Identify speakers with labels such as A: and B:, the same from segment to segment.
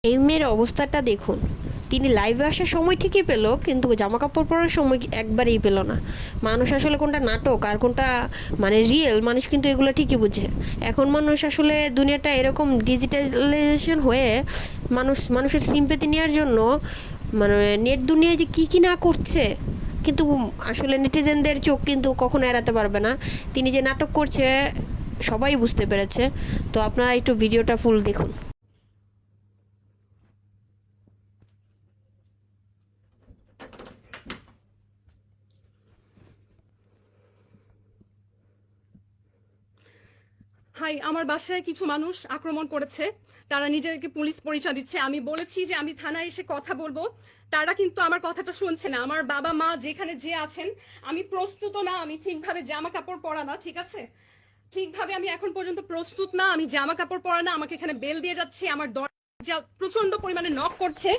A: এই মেয়ের অবস্থাটা দেখুন, তিনি লাইভে আসার সময় ঠিকই পেল, কিন্তু জামা কাপড় পরার সময় একবারেই পেল না। মানুষ আসলে কোনটা নাটক আর কোনটা মানে রিয়েল, মানুষ কিন্তু এগুলো ঠিকই বুঝে। এখন মানুষ আসলে দুনিয়াটা এরকম ডিজিটালাইজেশন হয়ে মানুষের সিম্পেথি নেওয়ার জন্য মানে নেট দুনিয়ায় যে কী না করছে, কিন্তু আসলে নেটিজেনদের চোখ কিন্তু কখনো এড়াতে পারবে না। তিনি যে নাটক করছে সবাই বুঝতে পেরেছে। তো আপনারা একটু ভিডিওটা ফুল দেখুন।
B: হাই, আমার বাসায় কিছু মানুষ আক্রমণ করেছে। তারা নিজেদেরকে পুলিশ পরিচয় দিচ্ছে। আমি বলেছি যে আমি থানায় এসে কথা বলবো, তারা কিন্তু আমার কথাটা শুনছে না। আমার বাবা মা যেখানে যে আছেন, আমি প্রস্তুত না, আমি ঠিকভাবে জামা কাপড় পরা না, ঠিক আছে, ঠিকভাবে আমি এখন পর্যন্ত প্রস্তুত না, আমি জামা কাপড় পরা না, আমাকে এখানে বেল দিয়ে যাচ্ছে, আমার দরজা প্রচন্ড পরিমাণে নক করছে।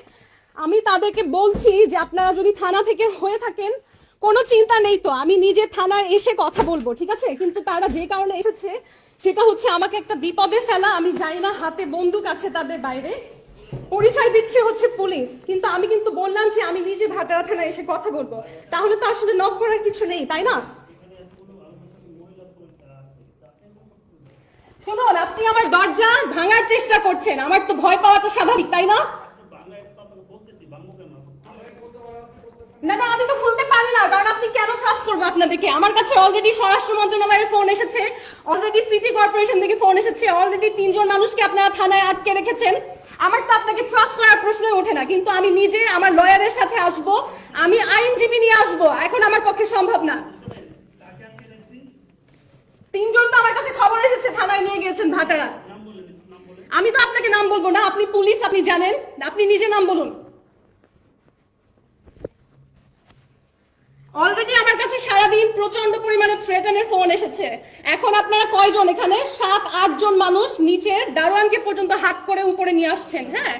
B: আমি তাদেরকে বলছি যে আপনারা যদি থানা থেকে হয়ে থাকেন কোনো চিন্তা নেই, তো আমি নিজে থানায় এসে কথা বলবো, ঠিক আছে। কিন্তু তারা যে কারণে এসেছে সেটা হচ্ছে আমাকে একটা বিপদে ফেলা। আমি জানি না, হাতে বন্দুক আছে তাদের, বাইরে পরিচয় দিচ্ছে হচ্ছে পুলিশ, কিন্তু আমি কিন্তু বললাম যে আমি নিজে ভাটারা থানায় এসে কথা বলবো। তাহলে তো আসলে নক করার কিছু নেই, তাই না? শুনুন, আপনি আমার দরজা ভাঙার চেষ্টা করছেন, আমার তো ভয় পাওয়াটা স্বাভাবিক, তাই না? না না, আমি তো খুলতে পারি না, কারণ আপনি কেন ট্রাস্ট করবো আপনাদেরকে? আমার কাছে অলরেডি স্বরাষ্ট্র মন্ত্রণালয়ের ফোন এসেছে, অলরেডি সিটি কর্পোরেশন থেকে ফোন এসেছে, অলরেডি 3 জন মানুষকে আপনারা থানায় আটকে রেখেছেন। আমার তো আপনাকে ট্রাস্ট করার প্রশ্নই ওঠে না। কিন্তু আমি নিজে আমার লয়ারের সাথে আসব, আমি আইনজীবী নিয়ে আসব, এখন আমার পক্ষে সম্ভব না। 3 জন তো আমার কাছে খবর এসেছে, থানায় নিয়ে গিয়েছেন ভাটারা। আমি তো আপনাকে নাম বলবো না, আপনি পুলিশ, আপনি জানেন, আপনি নিজে নাম বলুন। অলরেডি আমার কাছে সারাদিন প্রচন্ড পরিমাণে থ্রেটানের ফোন এসেছে। এখন আপনারা কয়জন এখানে? 7-8 জন মানুষ নিচের দারোয়ানকে পর্যন্ত হাত করে উপরে নিয়ে আসছেন। হ্যাঁ,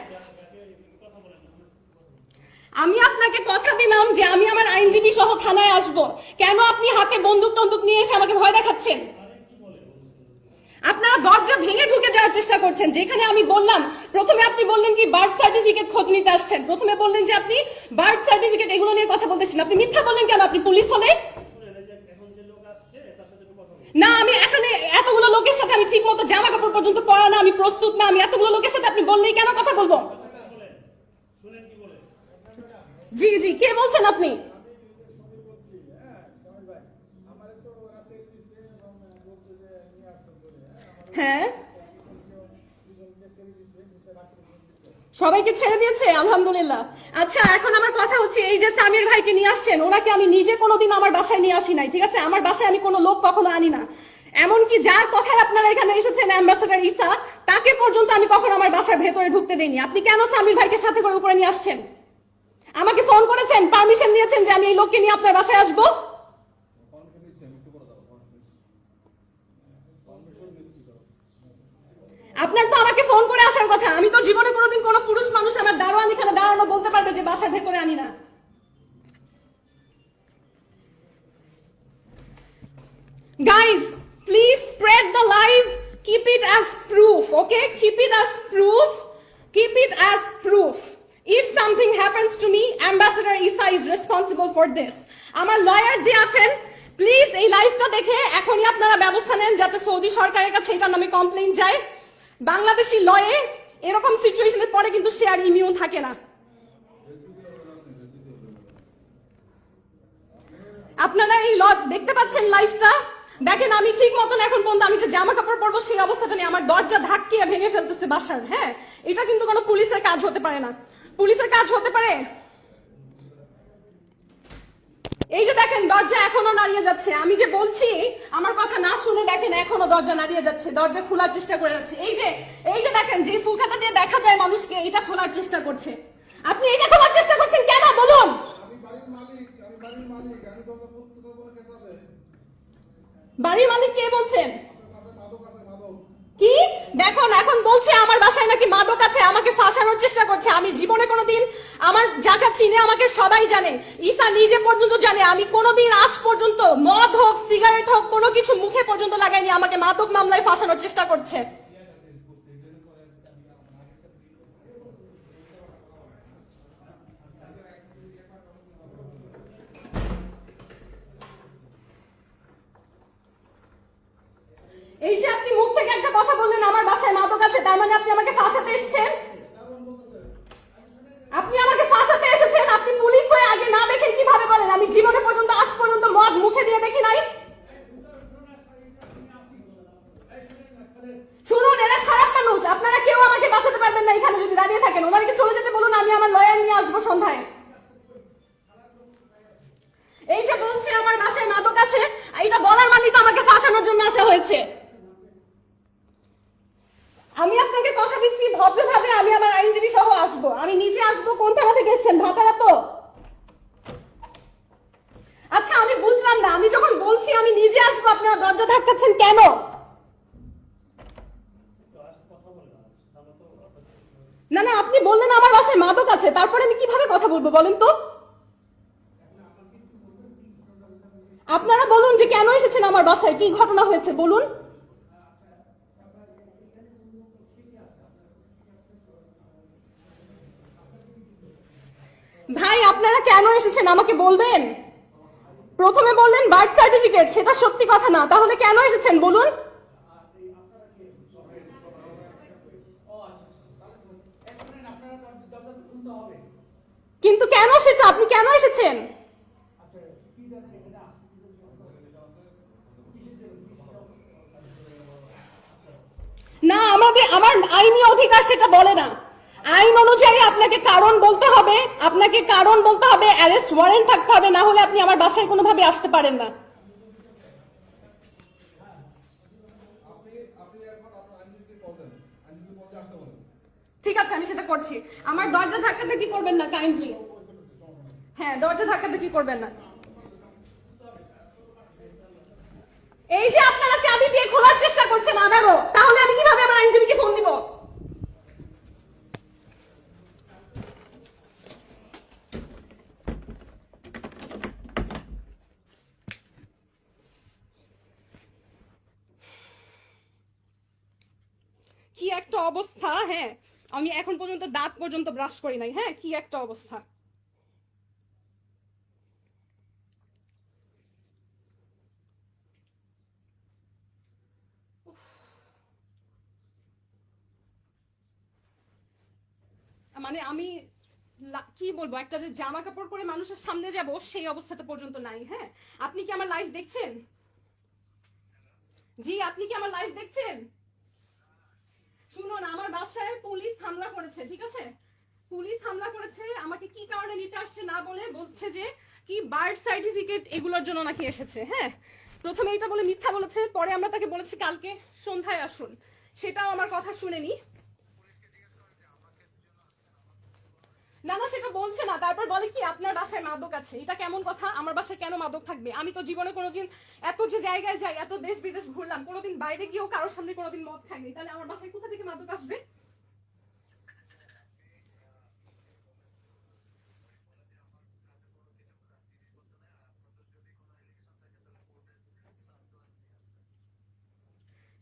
B: আমি আপনাকে কথা দিলাম যে আমি আমার আইনজীবী সহ থানায় আসব। কেন আপনি হাতে বন্দুক টন্দুক নিয়ে এসে আমাকে ভয় দেখাচ্ছেন? আপনারা দরজা ভেঙে ঢুকে যাওয়ার চেষ্টা করছেন। যেখানে আমি বললাম, প্রথমে আপনি বললেন কি বার্থ সার্টিফিকেট খোঁজ নিতে আসছেন, প্রথমে বললেন যে আপনি বার্থ সার্টিফিকেট এগুলো নিয়ে কথা বলতেছেন। আপনি মিথ্যা বললেন কেন? আপনি পুলিশ হলে না। আমি এখানে এতগুলো লোকের সাথে আমি ঠিক মতো জামা কাপড় পর্যন্ত পরা না, আমি প্রস্তুত না। আমি এতগুলো লোকের সাথে আপনি বললেই কেন কথা বলবো? জি জি, কে বলছেন আপনি? হ্যাঁ, সবাইকে ছেড়ে দিয়েছে, আলহামদুলিল্লাহ। আচ্ছা, এখন আমার কথা হচ্ছে, এই যে সামির ভাইকে নিয়ে আসছেন, ওনাকে আমি নিজে কোনোদিন আমার বাসায় নিয়ে আসি নাই, ঠিক আছে। আমার বাসায় আমি কোনো লোক কখনো আনি না। এমনকি যার কথায় আপনারা এখানে এসেছেন, অ্যাম্বাসেডর ঈসা, তাকে পর্যন্ত আমি কখনো আমার বাসার ভেতরে ঢুকতে দেইনি। আপনি কেন সামির ভাইকে সাথে করে উপরে নিয়ে আসছেন? আমাকে ফোন করেছেন, পারমিশন নিয়েছেন যে আমি এই লোককে নিয়ে আপনার বাসায় আসবো? আপনার তো আমাকে ফোন করে আসার কথা। আমি তো জীবনে কোনোদিন কোনো পুরুষ মানুষ আমার দারোয়ান এখানে দাঁড়ানো বলতে পারবে যে বাসার ভেতরে আনি না। Guys, please spread the lies. Keep it as proof, okay? Keep it as proof. Keep it as proof. If something happens to me, Ambassador Isa is responsible for this. আমার লয়ার যে আছেন, প্লিজ এই লাইভটা দেখে এখনই আপনারা ব্যবস্থা নেন যাতে সৌদি সরকারের কাছে এটার নামে কমপ্লেইন যায়। বাংলাদেশি লয়ে এরকম সিচুয়েশনের পরে কিন্তু সে আর ইমিউন থাকে না। আপনারা এই দেখতে পাচ্ছেন লাইভটা, দেখেন আমি ঠিক মতন এখন পর্যন্ত আমি যে জামা কাপড় পরবো সেই অবস্থাটা নিয়ে আমার দরজা ধাক্কিয়ে ভেঙে ফেলতেছে বাসার। হ্যাঁ, এটা কিন্তু কোনো পুলিশের কাজ হতে পারে না। পুলিশের কাজ হতে পারে, এই যে দেখেন দরজা এখনো নাড়িয়ে যাচ্ছে। আমি যে বলছি আমার কথা না শুনে দেখেন এখনো দরজা নাড়িয়ে যাচ্ছে, দরজা খোলার চেষ্টা করে যাচ্ছে। এই যে দেখেন যে ফুলকাটা দিয়ে দেখা যায় মানুষকে, এটা খোলার চেষ্টা করছে। আপনি এটা খোলার চেষ্টা করছেন কেন বলুন? বাড়ির মালিক কে বলছেন? কি দেখুন, এখন বলছে আমার বাসায় নাকি মাদক আছে, আমাকে ফাঁসানোর চেষ্টা করছে। আমি জীবনে কোনোদিন, আমার যাকে চিনে আমাকে সবাই জানে, ঈসা নিজে পর্যন্ত জানে, আমি কোনোদিন আজ পর্যন্ত মদ হোক সিগারেট হোক কোনো কিছু মুখে পর্যন্ত লাগাইনি। আমাকে মাদক মামলায় ফাঁসানোর চেষ্টা করছে। এই যে আপনি মুখ থেকে একটা কথা বললেন আমার বাসায় মাদক আছে, তার মানে আপনি আমাকে ফাঁসাতে এসেছেন। আপনি আমাকে ফাঁসাতে এসেছেন। আপনি পুলিশ হয়ে আগে না দেখেন কিভাবে বলেন? আমি জীবনে পর্যন্ত আজ পর্যন্ত মদ মুখে দিয়ে দেখি নাই। শুনুন, এরা খারাপ মানুষ, আপনারা কেউ আমাকে বাঁচাতে পারবেন না এখানে যদি দাঁড়িয়ে থাকেন। ওনাদেরকে চলে যেতে বলুন, আমি আমার লয়ার নিয়ে আসবো সন্ধ্যায়। এই যে বলছি আমার বাসায় মাদক আছে, এইটা বলার মানে তো আমাকে ফাঁসানোর জন্য আসা হয়েছে। আমি আপনাকে কথা দিচ্ছি ভদ্রভাবে আমি আমার আইনজীবী সহ আসবো, আমি নিজে আসবো। কোন থানা থেকে এসেছেন? ভাতারা তো। আচ্ছা আমি বুঝলাম না, আমি যখন বলছি আমি নিজে আসবো আপনারা দরজা ধাক্কাচ্ছেন কেন? না না, আপনি বললেন আমার বাসায় মাদক আছে, তারপরে আমি কিভাবে কথা বলবো বলেন তো? আপনারা বলুন যে কেন এসেছেন আমার বাসায়, কি ঘটনা হয়েছে বলুন। ভাই আপনারা কেন এসেছেন আমাকে বলবেন? প্রথমে বললেন বার্থ সার্টিফিকেট, সেটা সত্যি কথা না, তাহলে কেন এসেছেন বলুন? কিন্তু কেন সেটা আপনি কেন এসেছেন? না, আমার আইনি অধিকার সেটা বলে না। আইন অনুযায়ী আপনাকে কারণ বলতে হবে, অ্যারেস্ট ওয়ারেন্ট থাকতে হবে, না হলে আপনি আমার বাসায় কোনোভাবে আসতে পারেন না। ঠিক আছে, আমি সেটা করছি। আমার দরজা ধাক্কাতে কি করবেন না কাইন্ডলি। হ্যাঁ, দরজা ধাক্কাতে কি করবেন না। এই যে আপনারা চাবি দিয়ে খোলার চেষ্টা করছেন আবারও, তাহলে আমি কিভাবে আমার আইনজীবীকে ফোন দিব? কি একটা অবস্থা। হ্যাঁ, আমি এখন পর্যন্ত দাঁত পর্যন্ত ব্রাশ করি নাই। হ্যাঁ, কি একটা অবস্থা। মানে আমি কি বলবো, একটা যে জামা কাপড় পরে মানুষের সামনে যাব সেই অবস্থাটা পর্যন্ত নাই। হ্যাঁ, আপনি কি আমার লাইভ দেখছেন? জি, আপনি কি আমার লাইভ দেখছেন? শুনুন, আমার বাসায় পুলিশ হামলা করেছে, ঠিক আছে? পুলিশ হামলা করেছে, আমাকে কি কারণে নিতে আসছে না বলে বলছে যে কি বার্থ সার্টিফিকেট এগুলোর জন্য নাকি এসেছে। হ্যাঁ, প্রথমে এটা বলে মিথ্যা বলেছে, পরে আমরা তাকে বলেছি কালকে সন্ধ্যায় আসুন, সেটাও আমার কথা শুনেনি। না না, সেটা বলছে না। তারপর বলে কি আপনার বাসায় মাদক আছে। এটা কেমন কথা? আমার বাসায় কেন মাদক থাকবে? আমি তো জীবনে কোনোদিন এত যে জায়গায় যাই, এত দেশ বিদেশ ঘুরলাম, কোনোদিন বাইরে গিয়েও কারোর সামনে কোনোদিন মদ খাইনি, তাহলে আমার বাসায় কোথা থেকে মাদক আসবে?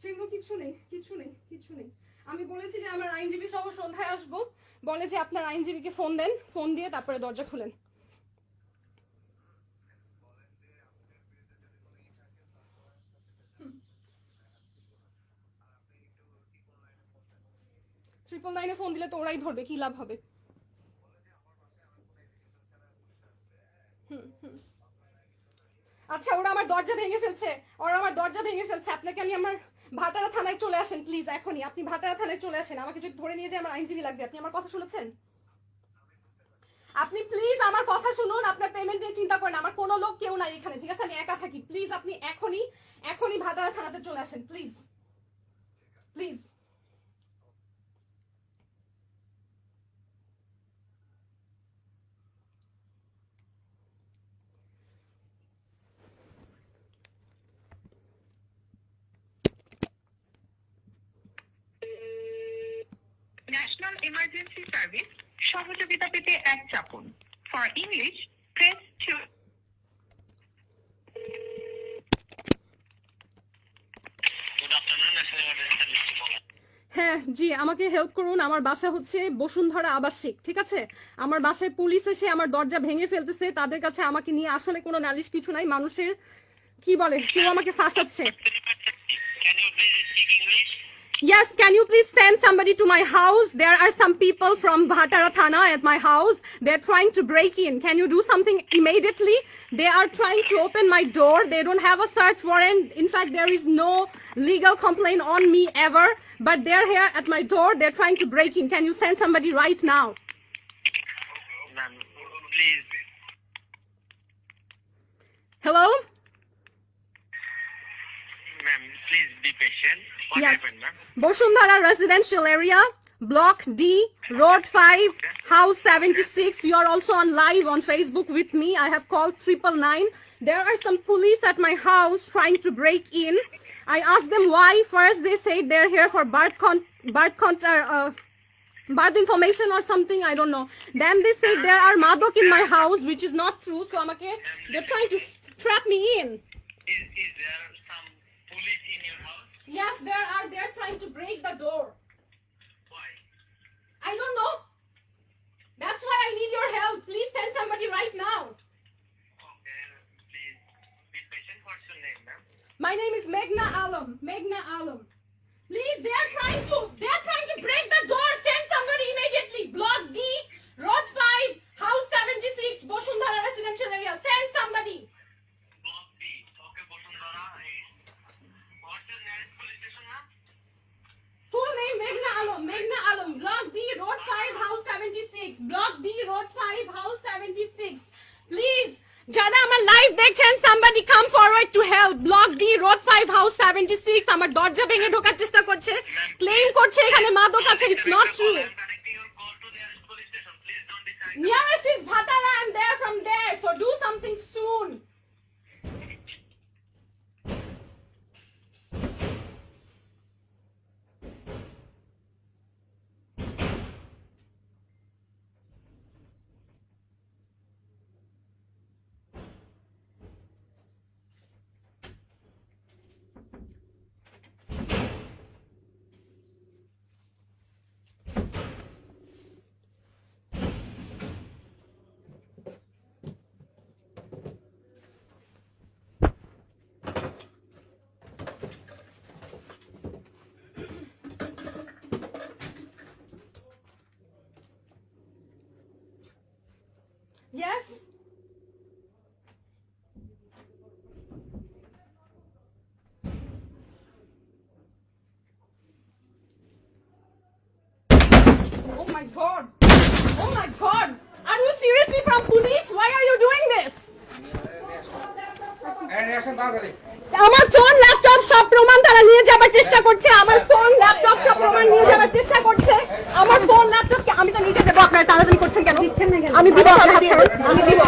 B: সেগুলো কিছু নেই, কিছু নেই, কিছু নেই। আমি বলেছি যে আমার আইনজীবী সহ সন্ধ্যায় আসবো, বলে যে আপনার আইনজীবীকে ফোন দেন, ফোন দিয়ে তারপরে দরজা খুলেন। ট্রিপল নাইনে ফোন দিলে তো ওরাই ধরবে, কি লাভ হবে? আচ্ছা, ওরা আমার দরজা ভেঙে ফেলছে, আপনাকে আমি আমার ভাটারা থানায় চলে আসেন প্লিজ, এখনই আপনি ভাটারা থানায় চলে আসেন। আমাকে যদি ধরে নিয়ে যায় আমার আইনজীবী লাগবে। আপনি আমার কথা শুনেছেন? আপনি প্লিজ আমার কথা শুনুন, আপনার পেমেন্ট নিয়ে চিন্তা করেন, আমার কোনো লোক কেউ নাই এখানে, ঠিক আছে? আমি একা থাকি। প্লিজ আপনি এখনই ভাটারা থানাতে চলে আসেন please, please.
C: National emergency service, সহযোগিতা পেতে 1 চাপুন। For English press 2।
B: হ্যাঁ জি, আমাকে হেল্প করুন। আমার বাসা হচ্ছে বসুন্ধরা আবাসিক, ঠিক আছে? আমার বাসায় পুলিশ এসে আমার দরজা ভেঙে ফেলতেছে। তাদের কাছে আমাকে নিয়ে আসলে কোনো নালিশ কিছু নাই। মানুষের কি বলে, কেউ আমাকে ফাঁসাচ্ছে।
C: Can you please
B: Yes, can you please send somebody to my house? There are some people from Bhatara Thana at my house. They're trying to break in. Can you do something immediately? They are trying to open my door. They don't have a search warrant. In fact, there is no legal complaint on me ever. But they're here at my door. They're trying to break in. Can you send somebody right now?
D: Ma'am, please.
B: Hello?
D: Ma'am, please be patient. What
B: Yes.
D: happened, ma'am?
B: Boshundhara residential area, Block D, Road 5, House 76. You are also on live on Facebook with me. I have called 999. There are some police at my house trying to break in. I asked them why. First, they said they're here for birth information or something. I don't know. Then they said there are madok in my house, which is not true. So they're trying to trap me in.
D: Is there some police in your house?
B: Yes, there are. They're trying to break the door.
D: Why?
B: I don't know. That's why I need your help. Please send somebody right now.
D: Okay, please be patient. What's your name, ma'am?
B: My name is Meghna Alam. Meghna Alam. Please, they're trying to break the door. Send somebody immediately. Block D, Road 5, House 76, Boshundhara residential area. Send somebody.
D: Block B. Okay, Bosundhara. What's your nearest police station, ma'am?
B: Full name Meghna Alam. Meghna Alam. Block D, Road 5, House 76. Block D, Road 5, House 76. Please. যারা আমার live দেখছেন somebody come forward to help. Block D, Road 5, House 76. আমার দরজা ভেঙে ঢোকার চেষ্টা করছে, claim করছে এখানে মাদক আছে. It's not true.
D: I'm connecting your call to nearest police station. Please don't decide.
B: Nearest is Bhatara and they're from there. So do something soon. Yes. Oh my God. Oh my God. Are you seriously from police? Why are you doing this? আমার phone laptop সব প্রমাণ তারা নিয়ে যাবার চেষ্টা করছে. আমার phone laptop সব প্রমাণ নিয়ে যাবার চেষ্টা করছে. আমার ফোন ল্যাপটপ আমি তো নিতে দেবো. আপনারা তাড়াতাড়ি করছেন কেন? আমি দিব, আমি দিব.